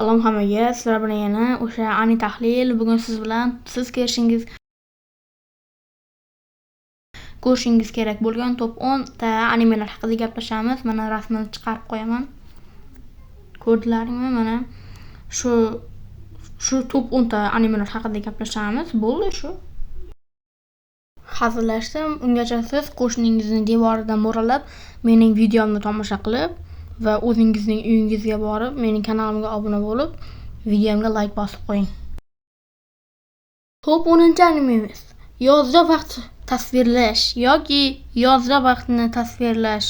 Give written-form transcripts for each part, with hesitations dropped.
Salom hammaga, sizlar bilan yana o'sha Ani tahlil. Bugun siz ko'rishingiz kerak bo'lgan top 10 ta animelar haqida gaplashamiz. Mana rasmini chiqarib qo'yaman. Ko'rdilaringmi? Mana shu top 10 ta animelar haqida gaplashamiz. Bo'ldi shu. Hazillashdim. Ungacha siz qo'shningizni devoridan mo'ralab, mening videomni tomosha qilib va o'zingizning uyingizga borib, mening kanalimga obuna bo'lib, videomga like bosib qo'ying. Top 10-animemiz. Yozda vaqt tasvirlash yoki yozda vaqtni tasvirlash.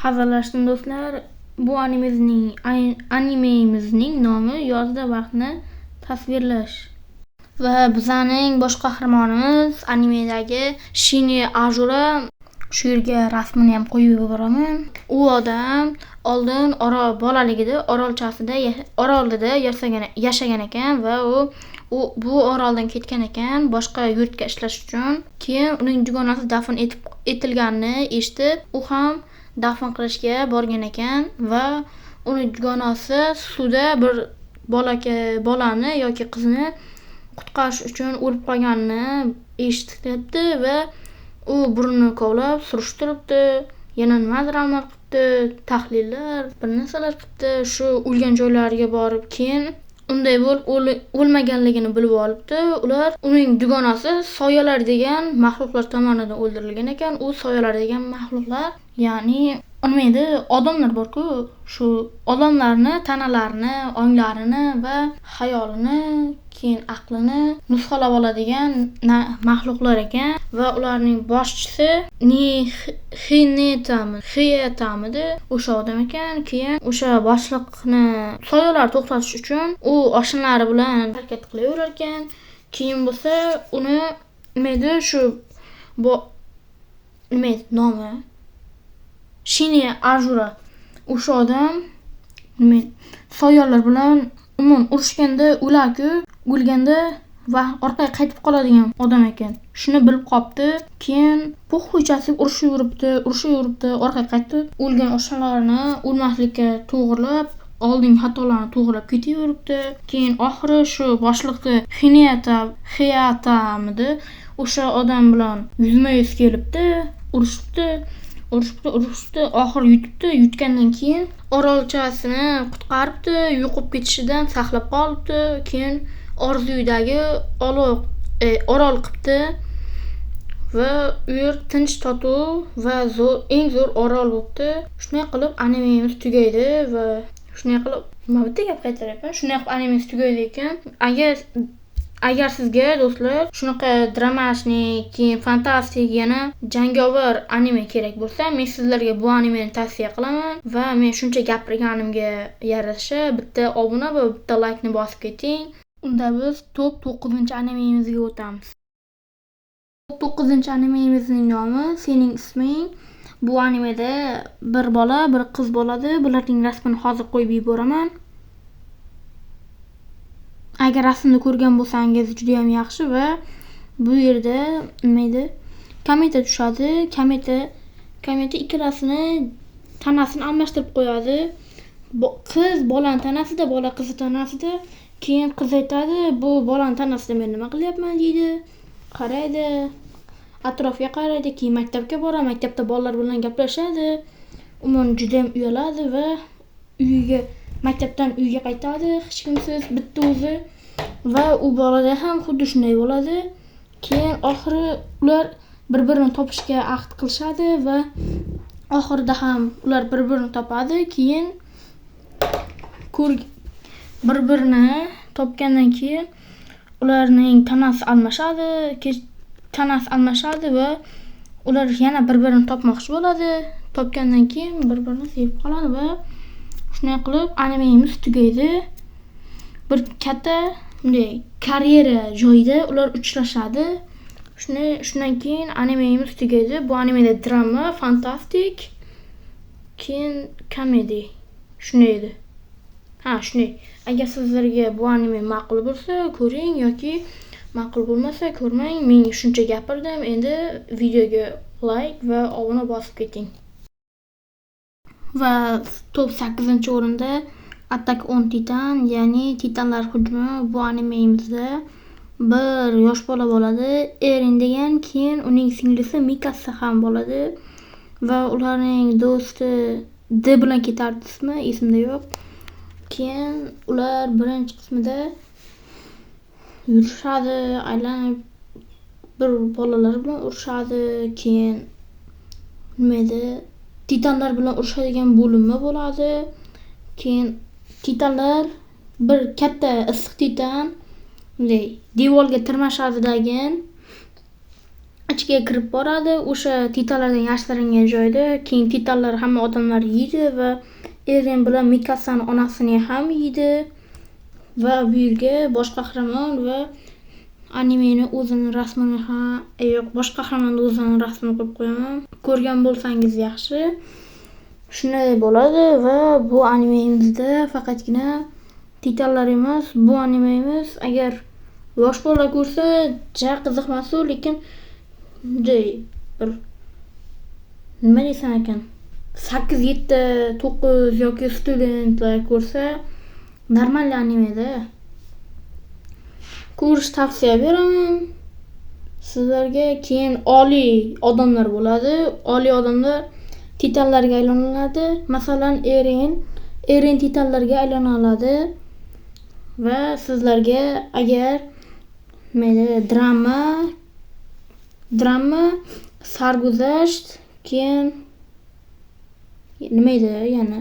Hazillashdim do'stlar. Bu animemizning nomi yozda vaqtni tasvirlash. Va bizning bosh qahramonimiz animedagi Shini Ajura. Shu yerga rasmini ham qo'yib yuboraman. U odam oldin bolaligida orolda yashagan ekan va u bu oroldan ketgan ekan boshqa yurtga ishlash uchun. Keyin uning dugonasi dafn etilganini eshitib, u ham dafn qilishga borgan ekan va uning dugonasi suvda bir bolani yoki qizni qutqarish uchun o'lib qolganini eshitibdi va u burnini kovlab surishtiribdi, yana nimadir amal qilibdi, tahlillar, bir narsalar qilibdi. Shu o'lgan joylariga borib, keyin unday bo'lib o'lmaganligini bilib olibdi. Uning dugonasi soyalar degan mahluqlar tomonidan o'ldirilgan ekan. U soyalar degan mahluqlar, ya'ni odamlar bor-ku, shu odamlarni tanalarini, onglarini va xayolini, keyin aqlini nusxalab oladigan mahluqlar ekan va ularning boshchisi Hinetamidi o'sha odam ekan. Keyin o'sha boshliqni soyalar to'xtatish uchun u oshnalari bilan harakat qilaverar ekan. Keyin bo'lsa uni nomi Shini Ajura. O'sha odam soyalar bilan urushganda o'lganda va orqaga qaytib qoladigan odam ekan. Shuni bilib qopti. Keyin po'xuychasi urushaveribdi, orqaga qaytib o'lgan oshnalarini o'lmaslikka to'g'rilab, oldingi xatolarni to'g'rilab ketaveribdi. Keyin oxiri shu boshliqni Hinetamidi o'sha odam bilan yuzma-yuz kelibdi, urishibdi, oxiri yutgandan keyin orolchasini qutqaribdi, yo'qib ketishidan saqlab qolibdi. Keyin orzuyidagi orol qilibdi va u yer tinch, totuv va eng zo'r orol bo'libdi. Shunday qilib animemiz tugaydi va shunday qilib bitta gap qaytaryapman. Shunday qilib animemiz tugaydi ekan. Agar sizga do'stlar shunaqa dramashnik, keyin fantastik, yana jangovar anime kerak bo'lsa, men sizlarga bu animeni tavsiya qilaman va men shuncha gapirganimga yarasha bitta obuna va bitta like ni bosib keting. Unda biz top 9-animemizga o'tamiz. Top 9-animemizning nomi Sening isming. Bu animeda bir bola, bir qiz bo'ladi. Bularning rasmini hozir qo'yib yuboraman. Agar rasmni ko'rgan bo'lsangiz juda ham yaxshi va bu yerda kometa tushadi. Kometa ikkalasini tanasini almashtirib qo'yadi. Qiz bolani tanasida, bola qiz tanasida. Keyin qiz aytadi, bu bolani tanasida men nima qilyapman deydi. Qaraydi, atrofga qaraydi, keyin maktabga boradi, maktabda bolalar bilan gaplashadi. Juda ham uyaladi va maktabdan uyga qaytadi, hech kimsiz, bitta o'zi. Va u bolada ham xuddi shunday bo'ladi. Keyin oxiri ular bir-birini topishga ahd qilishadi va oxirida ham ular bir-birini topadi. Keyin bir-birini topgandan keyin ularning tanasi almashadi va ular yana bir-birini topmoqchi bo'ladi. Topgandan keyin bir-birini sevib qoladi va shunday qilib animemiz tugaydi. Bir katta karyera joyida ular uchrashadi. Shundan keyin animemiz tugaydi. Bu animeda drama, fantastik, keyin komediya. Shunday edi. Shunday. Agar sizlarga bu anime ma'qul bo'lsa, ko'ring yoki ma'qul bo'lmasa, ko'rmang. Men shuncha gapirdim. Endi videoga like va obuna bosib keting. Va top 8-o'rinda Attack on Titan, ya'ni Titanlar hujumi. Bu animemizda bir yosh bola bo'ladi, Eren degan, keyin uning singlisi Mikasa ham bo'ladi va ularning do'sti D bilan ketardi ismi, esimda yo'q. Keyin ular birinchi qismida yurishadi, aylanib bir bolalar bilan urushadi. Keyin nima edi? Titanlar bilan urushadigan bo'linma bo'ladi. Keyin titanlar bir katta issiq titan devorga tirmashadigan ichiga kirib boradi. O'sha titanlardan yashiringan joyda keyin titanlar hamma odamlar yeydi va Eren bilan Mikasani onasini ham yeydi. Va bu yerga bosh qahramon va animeni o'zini rasmini ham bosh qahramonni o'zini rasmini qo'yib qo'yaman. Ko'rgan bo'lsangiz yaxshi. Shunday bo'ladi va bu animemizda faqatgina titanlar emas, bu animemiz agar yosh bola ko'rsa ja qiziqmasu, lekin bir nima desam ekan, 8, 7, 9 yoki studentlar ko'rsa normal animeda. Ko'rish tavsiya beraman sizlarga. Keyin oliy odamlar bo'ladi. Oliy odamlar titanlarga aylanadi. Masalan, Eren titanlarga aylana oladi va sizlarga agar drama, sarguzasht, keyin nima edi yana?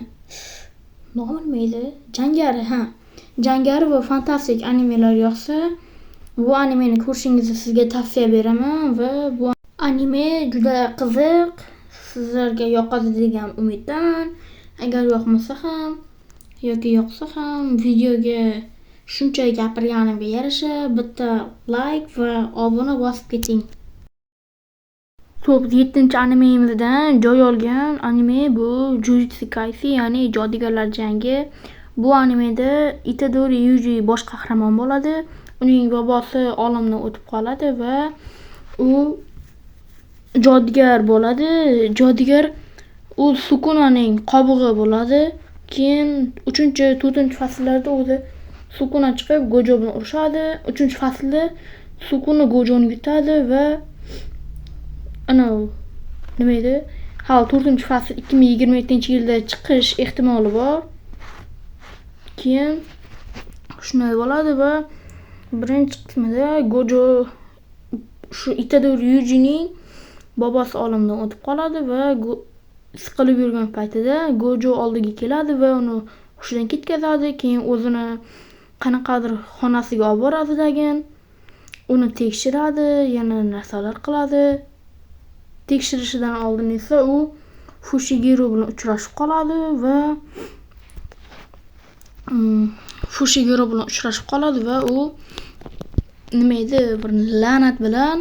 Nomi nima edi? Jangari va fantastik animelar yoqsa, bu animeni ko'rishingizni sizga tavsiya beraman va bu anime juda qiziq, sizlarga yoqadi degan umiddaman. Agar yoqmasa ham yoki yoqsa ham videoga shuncha gapirganimga yarasha bitta like va obuna bosib keting. 7-animemizdan joy olgan anime bu Jujutsu Kaisen, ya'ni Jodugarlar jangi. Bu animeda Itadori Yuji bosh qahramon bo'ladi. Uning bobosi olamdan o'tib qoladi va u jodugar bo'ladi. Jodugar u Sukunaning qobig'i bo'ladi. Keyin 3-4 fasllarda o'zi Sukuna chiqib Gojo bilan urushadi. 3-faslda Sukuna Gojoni yutadi va nima edi? 4-fasl 2027-yilda chiqish ehtimoli bor. Keyin shunday bo'ladi va birinchi qismida Gojo shu Itadori Yujining bobosi olamdan o'tib qoladi va siqilib yurgan paytida Gojo oldiga keladi va uni hushidan ketkazadi. Keyin o'zini qanaqadir xonasiga olib boradi degan. Uni tekshiradi, yana narsalar qiladi. Tekshirishidan oldin esa u Fushiguro bilan uchrashib qoladi va u nima edi, bir la'nat bilan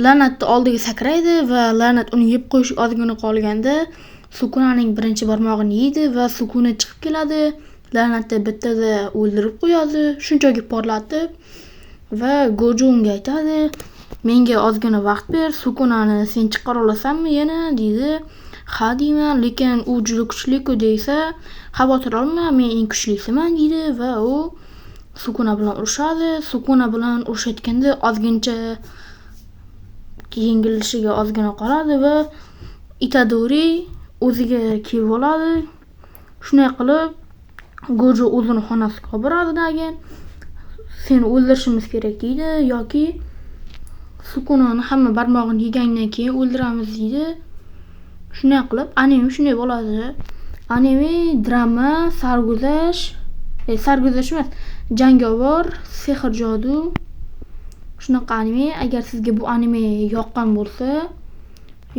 la'natni oldiga sakraydi va la'nat uni yeb qo'yish ozgina qolganda Sukunaning birinchi barmog'ini yeydi va Sukuna chiqib keladi. La'natni bittada o'ldirib qo'yadi, shunchaki porlatib, va Gojo unga aytadi: "Menga ozgina vaqt ber, Sukunani sen chiqara olasanmi yana?" deydi. "Ha" deyman, lekin u juda kuchli-ku deysa, "Xavotir olma, men eng kuchlisiman" deydi va u Sukuna bilan urushadi. Sukuna bilan urushayotganda ozgincha yengilishiga ozgina qoladi va Itadori o'ziga kelib oladi. Shunday qilib Gojo o'zini xonasiga olib boradi degan. "Seni o'ldirishimiz kerak" deydi, yoki Sukunani hamma barmog'ini yegandan keyin o'ldiramiz deydi. Shunday qilib anime shunday bo'ladi. Anime drama, sarguzasht emas, jangovar, sehr jodu. Shunaqa anime. Agar sizga bu anime yoqqan bo'lsa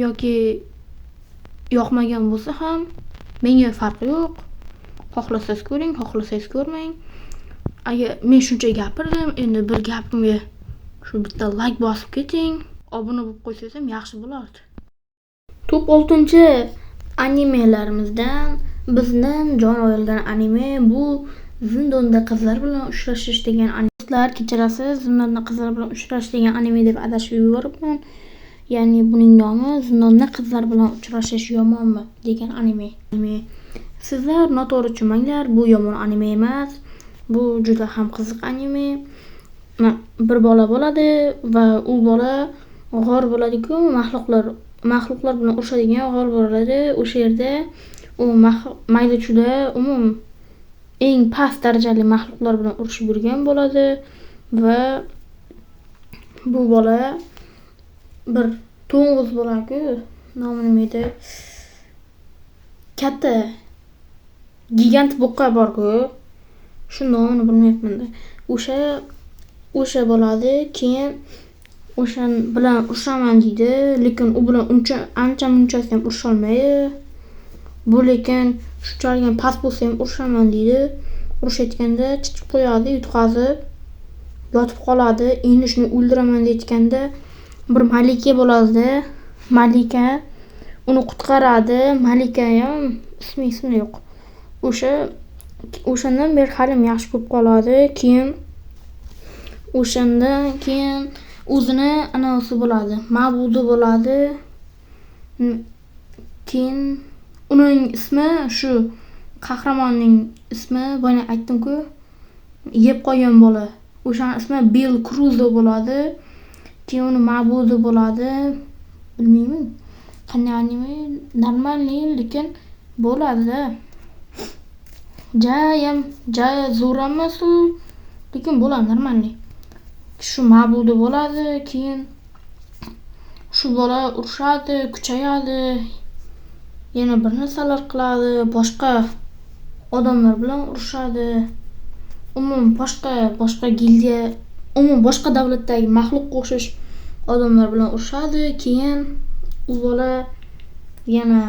yoki yoqmagan bo'lsa ham menga farqi yo'q. Xohlasangiz ko'ring, xohlasangiz ko'rmang. Agar men shuncha gapirdim, endi bir gapimga shu bitta like bosib keting. Obuna bo'lib qo'ysangiz ham yaxshi bo'lardi. Top 6-animelarimizdan bizdan jon olgan anime bu Zindonda qizlar bilan uchrashish degan anime. Do'stlar, kechirasiz, Zindonda qizlar bilan uchrashish degan anime deb adashib yuboribman. Ya'ni buning nomi Zindonda qizlar bilan uchrashish yomonmi degan anime. Sizlar noto'g'ri tushunmanglar, bu yomon anime emas. Bu juda ham qiziq anime. Bir bola bo'ladi va u bola g'or bo'ladi-ku, mahluqlar bilan urushadigan g'or bo'ladi. O'sha yerda u mayda-chuyda eng past darajali mahluqlar bilan urushib yurgan bo'ladi va bu bola bir to'ng'iz bo'ladi-ku, nomi nima edi? Katta gigant buqa bor-ku. Shu nomini bilmayapman-da. O'sha bo'ladi. Keyin o'sha bilan urushaman deydi, lekin u bilan ancha-muncha ham urusholmaydi. Bu lekin shunchalik ham past bo'lsa ham urushaman deydi. Urushayotganda chichib qo'yadi, yutqazib yotib qoladi. Endi shuni o'ldiraman deyotganda bir malika bo'ladi-da. Malika uni qutqaradi. Malika ham ismi yo'q. O'shandan beri halim yaxshi bo'lib qoladi. O'shandan keyin o'zini anavisi bo'ladi, ma'budi bo'ladi. Keyin uning ismi shu qahramonning ismi boya aytdim-ku, yeb qo'ygan bola. O'shaning ismi Bill Cruzo bo'ladi. Keyin uni ma'budi bo'ladi. Bilmayman qanday anime, normalniy lekin bo'ladi-da. Jaya zo'r emas u, lekin bo'ladi normalniy. Shu ma'budi bo'ladi. Keyin shu bola urushadi, kuchayadi, yana bir narsalar qiladi, boshqa odamlar bilan urushadi. Boshqa gildiya, boshqa davlatdagi maxluqqa o'xshash odamlar bilan urushadi. Keyin u bola yana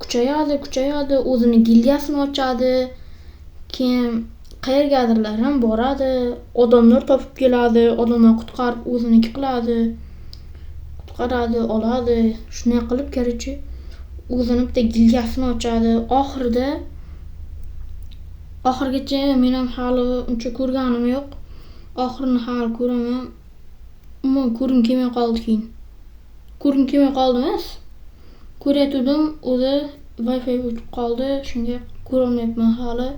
kuchayadi, o'zini gildiyasini ochadi. Keyin qayergadirlar ham boradi, odamlar topib keladi, odamlar qutqarib o'ziniki qiladi, qutqaradi, oladi. Shunday qilib, короче, o'zini bitta gildiyasini ochadi. Oxirigacha men ham hali uncha ko'rganim yo'q. Oxirini hali ko'raman. Ko'rgim kelmay qoldi keyin. Ko'rgim kelmay qoldi emas. Ko'rayotgandim, o'zi Wi-Fi o'chib qoldi. Shunga ko'rolmayapman hali.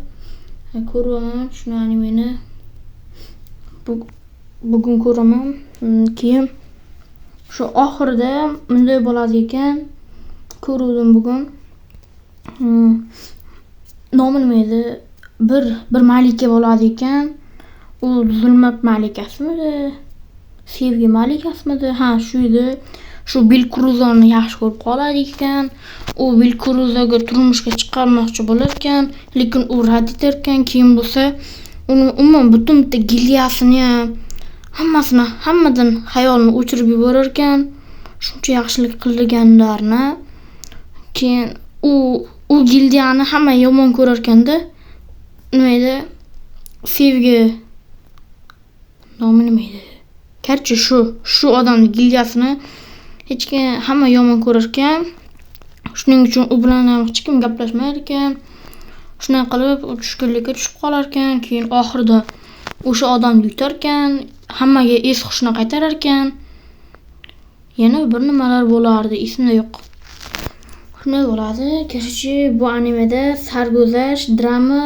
Ko'raman shuni animeni. Bugun ko'raman. Keyin shu oxirida bunday bo'ladi ekan. Ko'rdim bugun. Nomi nima edi? Bir malika bo'ladi ekan. U zulmat malikasimi? Sevgi malikasimi? Ha, shu edi. Shu Bill Cruzoni yaxshi ko'rib qoladi ekan. U Bill Cruzoga turmushga chiqarmoqchi bo'lar ekan, lekin u rad etar ekan. Keyin bo'lsa, uni butun bitta gildiyasini hammadan xayolini o'chirib yuborar ekan. Shuncha yaxshilik qilganlarni. Keyin u gildiyani hamma yomon ko'rar ekanda. Nima edi? Sevgi nomi nima edi? Короче, shu odamning gildiyasini hamma yomon ko'rar ekan. Shuning uchun u bilan hech kim gaplashmayar ekan. Shunday qilib tushkunlikka tushib qolar ekan. Keyin oxirida o'sha odamni yutar ekan, hammaga es-hushini qaytarar ekan. Yana bir nimalar bo'lardi, esimda yo'q. Shunday bo'ladi. Короче, bu animeda sarguzasht, drama,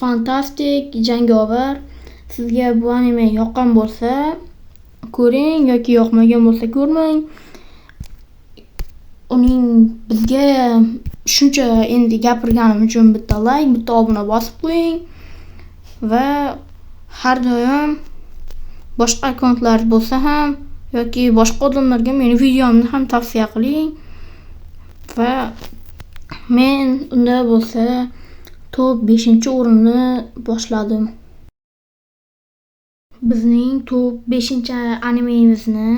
fantastik, jangovar. Sizga bu anime yoqqan bo'lsa, ko'ring yoki yoqmagan bo'lsa ko'rmang. Uning bizga shuncha endi gapirganim uchun bitta like, bitta obuna bosib qo'ying va har doim boshqa akkauntlar bo'lsa ham yoki boshqa odamlarga meni videomni ham tavsiya qiling. Va men unda bo'lsa top 5-o'rinni boshladim. Bizning top 5-animemizni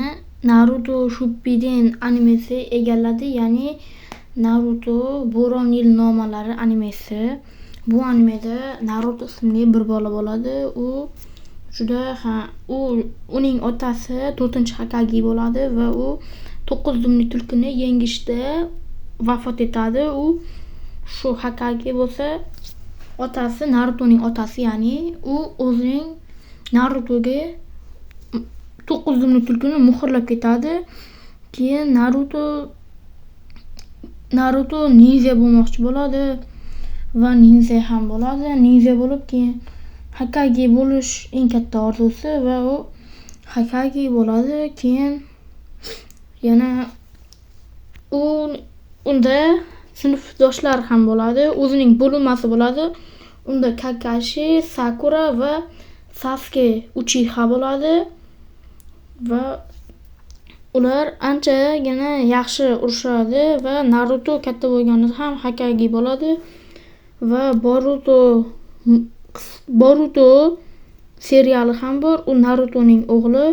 Naruto Shippuden animesi egalladi, ya'ni Naruto Bo'ron yil nomalari animesi. Bu animeda Naruto ismli bir bola bo'ladi. Uning otasi 4-Hokage bo'ladi va u 9 dumli tulkini yengishda vafot etadi. Shu Hokage bo'lsa, otasi Narutoning otasi, ya'ni u o'zining Narutoga 9 dumli tulkini muhrlab ketadi. Keyin Naruto ninja bo'lmoqchi bo'ladi. va ninja ham bo'ladi. Ninja bo'lib keyin Hokage bo'lish eng katta orzusi va u Hokage bo'ladi. Keyin yana unda sinfdoshlar ham bo'ladi. O'zining bo'linmasi bo'ladi. Unda Kakashi, Sakura va Sasuke Uchiha bo'ladi va ular anchagina yaxshi urushadi va Naruto katta bo'lganida ham Hokage bo'ladi va Boruto seriali ham bor. U Narutoning o'g'li.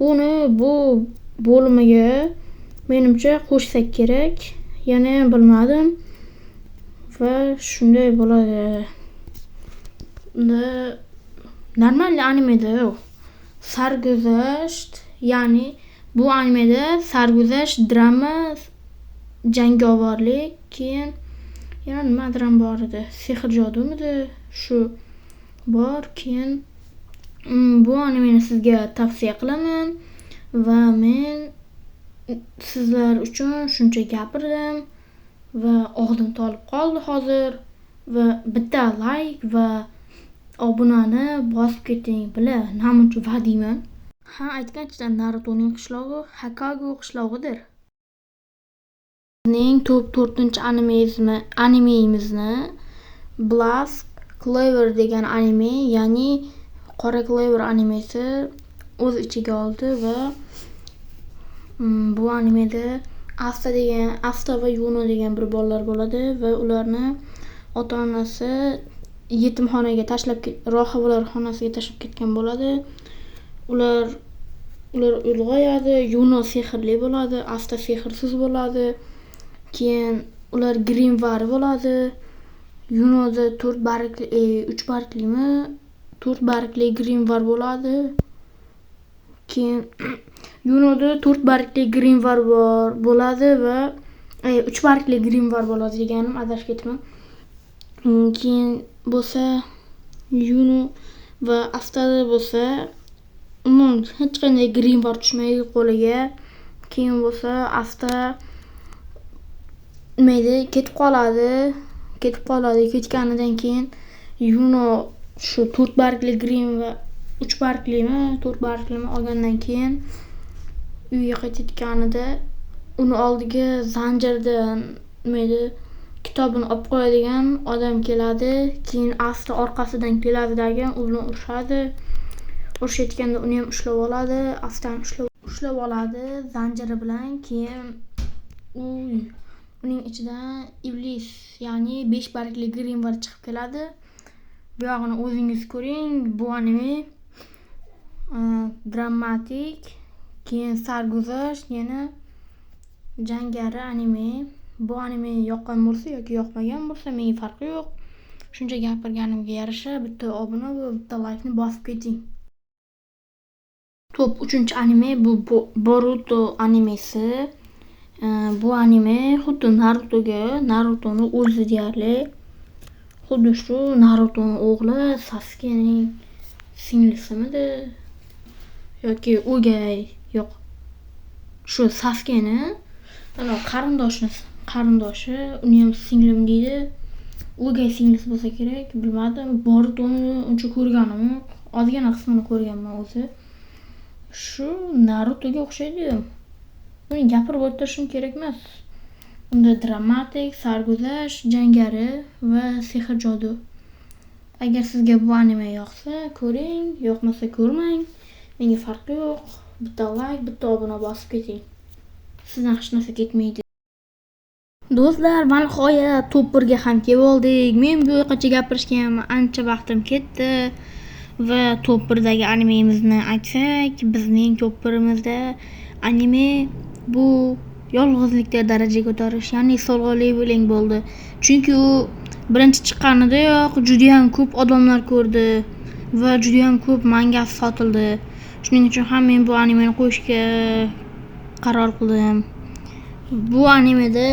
Uni bu bo'limiga menimcha qo'shsak kerak. Yana ham bilmadim va shunday bo'ladi. Normal animeda sarguzasht, ya'ni bu animeda sarguzasht, drama, jangovarlik, keyin yana nimadir ham bor edi. Sehr jodumidi? Shu bor. Keyin bu animeni sizga tavsiya qilaman va men sizlar uchun shuncha gapirdim va og'zim tolib qoldi hozir va bitta like va obunani bosib keting, bila, namuncha vadiyman. Ha, aytgancha Narutoning qishlog'i Hokage qishlog'idir. Bizning top 4-animemizni Blast Clover degan anime, ya'ni Qora Clover animesi o'z ichiga oldi va bu animeda Asta va Yuno degan bir bolalar bo'ladi va ularni ota-onasi yetimxonaga rohibalar xonasiga tashlab ketgan bo'ladi. Ular ulg'ayadi. Yuno sehrli bo'ladi, Asta sehrsiz bo'ladi. Keyin ular Grimvar bo'ladi. Yunoda 4 bargli Grimvar bo'ladi. Keyin Yunoda 4 bargli Grimvar bo'ladi va 3 bargli Grimvar bo'ladi deganim, adashib ketman. Keyin bo'lsa Yuno va Astada bo'lsa hech qanday Grimvar tushmaydi qo'liga. Keyin bo'lsa Asta ketib qoladi. Ketganidan keyin Yuno shu 4 bargli Grim va 3 barglimi, 4 barglimi olgandan keyin uyga qaytayotganida uni oldiga zanjirdan kitobini olib qo'yadigan odam keladi. Keyin Asta orqasidan keladidagi u bilan urushadi. Urushayotganda uni ham ushlab oladi. Astani ushlab oladi zanjiri bilan. Keyin uning ichidan iblis, ya'ni 5 bargli Grimvar chiqib keladi. Bu yog'ini o'zingiz ko'ring. Bu anime dramatik, keyin sarguzasht, yana jangari anime. Bu anime yoqqan bo'lsa yoki yoqmagan bo'lsa menga farqi yo'q. Shuncha gapirganimga yarasha bitta obuna va bitta like'ni bosib keting. Top 3-anime bu Boruto animesi. Bu anime xuddi Narutoni o'zi deyarli. Xuddi shu Narutoning o'g'li Sasukening singlisimi yoki o'gay, yo'q. Shu Sasukeni qarindoshi, uni ham singlim deydi. O'gay singlisi bo'lsa kerak, bilmadim. Borutoni uncha ko'rganim yo'q. Ozgina qismini ko'rganman o'zi. Shu Narutoga o'xshaydi. Buni gapirib o'tirishim kerak emas. Unda dramatik, sarguzasht, jangari va sehr jodu. Agar sizga bu anime yoqsa, ko'ring, yoqmasa ko'rmang. Menga farqi yo'q. Bitta like, bitta obuna bosib keting. Sizdan hech narsa ketmaydi. Do'stlar, va nihoyat top 1ga ham kelib oldik. Men bu yoqqacha gapirishga ham ancha vaqtim ketdi. Va top 1dagi animemizni aytsak, bizning top 1imizda anime bu yolg'izlikda daraja ko'tarish, ya'ni solg'onli bo'ling bo'ldi. Chunki u birinchi chiqqanidayoq juda ham ko'p odamlar ko'rdi va juda ham ko'p manga sotildi. Shuning uchun ham men bu animeni qo'yishga qaror qildim. Bu animeda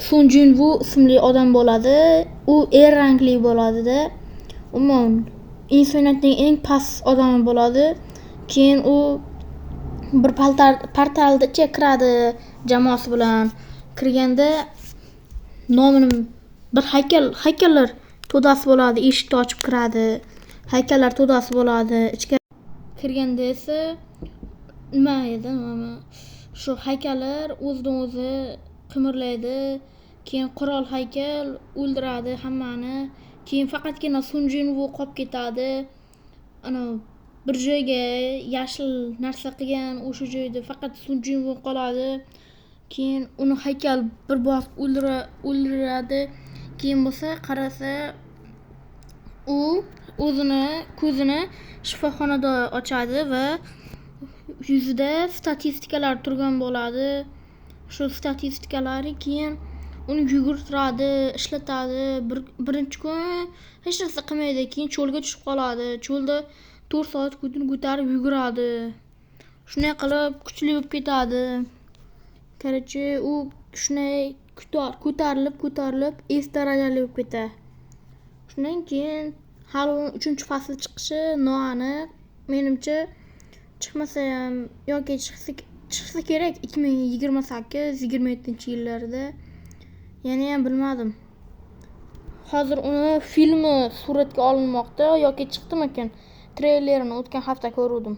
Sunjinwoo ismli odam bo'ladi. U rangli bo'ladi-da. Umuman insoniyatning eng past odami bo'ladi. Keyin u bir portalda ichiga kiradi jamoasi bilan. Kirganda nomini bir haykallar to'dasi bo'ladi, eshikni ochib kiradi. Haykallar to'dasi bo'ladi. Ichkari kirganda esa nima edi? Shu haykallar o'zidan o'zi qimirlaydi. Keyin qirol haykal o'ldiradi hammani. Keyin faqatgina Sunjinvu qolib ketadi. Ana bir joyga yashil narsa qilgan, o'sha joyda faqat Sunjinvu qoladi. Keyin uni haykal bir bosib o'ldiradi. Keyin bo'lsa qarasa u o'zini ko'zini shifoxonada ochadi va yuzida statistikalar turgan bo'ladi. Shu statistikalarni keyin uni yugurtiradi, ishlatadi. Birinchi kun hech narsa qilmaydi, keyin cho'lga tushib qoladi. Cho'lda 4 soat ko'tarib yuguradi. Shunday qilib kuchli bo'lib ketadi. Короче, u shunday ko'tarilib S darajali bo'lib ketadi. Shundan keyin hali 3-fasl chiqishi noaniq. Menimcha chiqmasa ham yoki chiqsa kerak 2028-27-yillarda. Yani ham bilmadim. Hozir uni filmi suratga olinmoqda yoki chiqdimikan? Treylerini o'tgan hafta ko'rdim.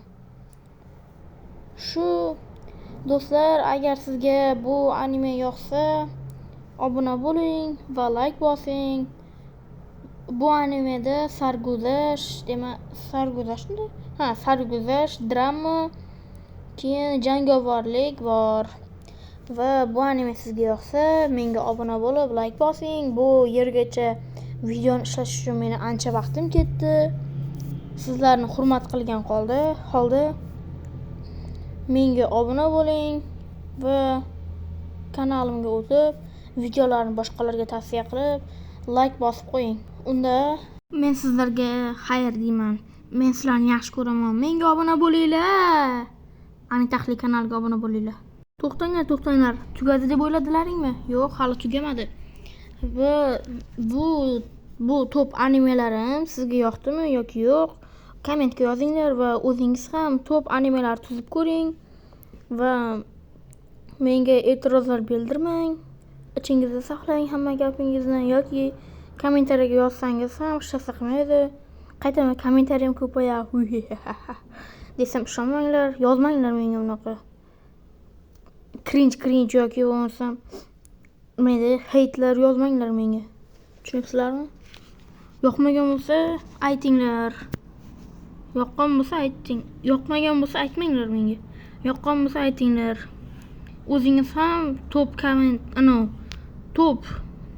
Shu do'stlar, agar sizga bu anime yoqsa, obuna bo'ling va like bosing. Bu animeda sarguzasht, drama, keyin jangovarlik bor. Va bu anime sizga yoqsa, menga obuna bo'lib, like bosing. Bu yergacha videoni ishlash uchun meni ancha vaqtim ketdi. Sizlarni hurmat qilgan holda menga obuna bo'ling va kanalimga o'tib, videolarni boshqalarga tavsiya qilib, like bosib qo'ying. Unda men sizlarga xayr deyman. Men sizlarni yaxshi ko'raman. Menga obuna bo'linglar. Ani tahlil kanaliga obuna bo'linglar. To'xtanglar. Tugadi deb o'yladilaringmi? Yo'q, hali tugamadi. Va bu top animelarim sizga yoqdimi yoki yo'q? Kommentga yozinglar va o'zingiz ham top animelar tuzib ko'ring va menga e'tirozlar bildirmang. Ichingizda saqlang hamma gapingizni yoki kommentariyaga yozsangiz ham hech narsa qilmaydi. Qaytaman kommentariyam ko'payadi. Desam ishonmanglar, yozmanglar menga unaqa. Cringe yoki bo'lmasam mayda heytlar yozmanglar menga. Tushunibsizlarmi? Yoqmagan bo'lsa aytinglar. Yoqqan bo'lsa ayting. Yoqmagan bo'lsa aytmanglar menga. Yoqqan bo'lsa aytinglar. O'zingiz ham top